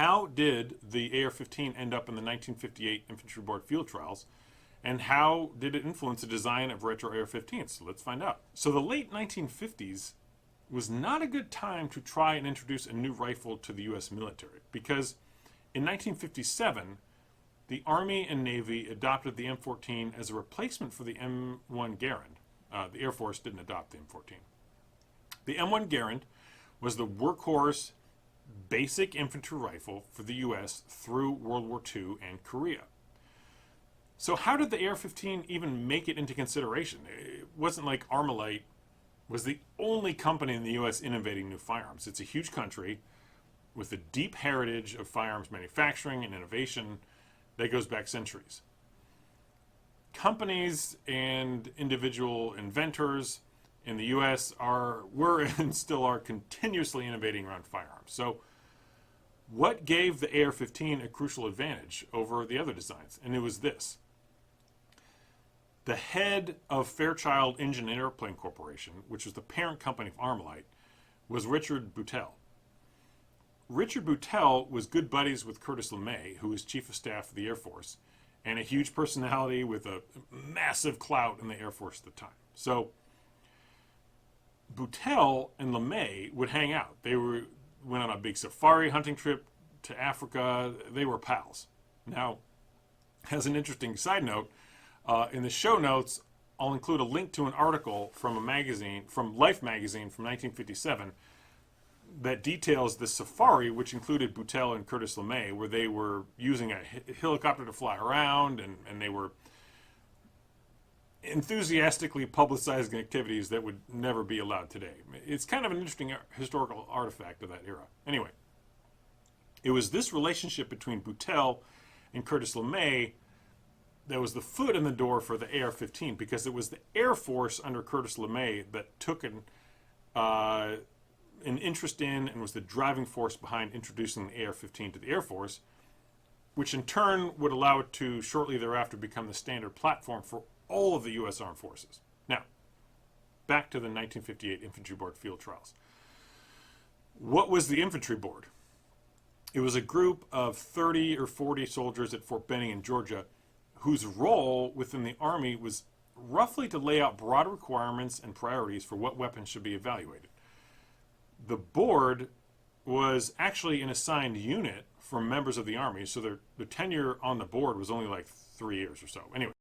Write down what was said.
how did the AR-15 end up in the 1958 Infantry Board Field Trials, and how did it influence the design of retro AR-15s? So let's find out. So the late 1950s was not a good time to try and introduce a new rifle to the U.S. military, because in 1957, the Army and Navy adopted the M14 as a replacement for the M1 Garand. The Air Force didn't adopt the M14. The M1 Garand was the workhorse basic infantry rifle for the U.S. through World War II and Korea. So how did the AR-15 even make it into consideration? It wasn't like Armalite was the only company in the U.S. innovating new firearms. It's a huge country with a deep heritage of firearms manufacturing and innovation that goes back centuries. Companies and individual inventors in the U.S. were and still are continuously innovating around firearms. So what gave the AR-15 a crucial advantage over the other designs? And it was this. The head of Fairchild Engine and Airplane Corporation, which was the parent company of Armalite, was Richard Boutelle. Richard Boutelle was good buddies with Curtis LeMay, who was Chief of Staff of the Air Force, and a huge personality with a massive clout in the Air Force at the time. So Boutelle and LeMay would hang out. They went on a big safari hunting trip to Africa. They were pals. Now, as an interesting side note, in the show notes, I'll include a link to an article from a magazine, from Life magazine from 1957, that details the safari, which included Boutelle and Curtis LeMay, where they were using a helicopter to fly around, and they were enthusiastically publicizing activities that would never be allowed today. It's kind of an interesting historical artifact of that era. Anyway, it was this relationship between Boutelle and Curtis LeMay that was the foot in the door for the AR-15, because it was the Air Force under Curtis LeMay that took an interest in and was the driving force behind introducing the AR-15 to the Air Force, which in turn would allow it to shortly thereafter become the standard platform for all of the U.S. Armed Forces. Now, back to the 1958 Infantry Board Field Trials. What was the Infantry Board? It was a group of 30 or 40 soldiers at Fort Benning in Georgia whose role within the Army was roughly to lay out broad requirements and priorities for what weapons should be evaluated. The board was actually an assigned unit for members of the Army, so their tenure on the board was only like 3 years or so. Anyway,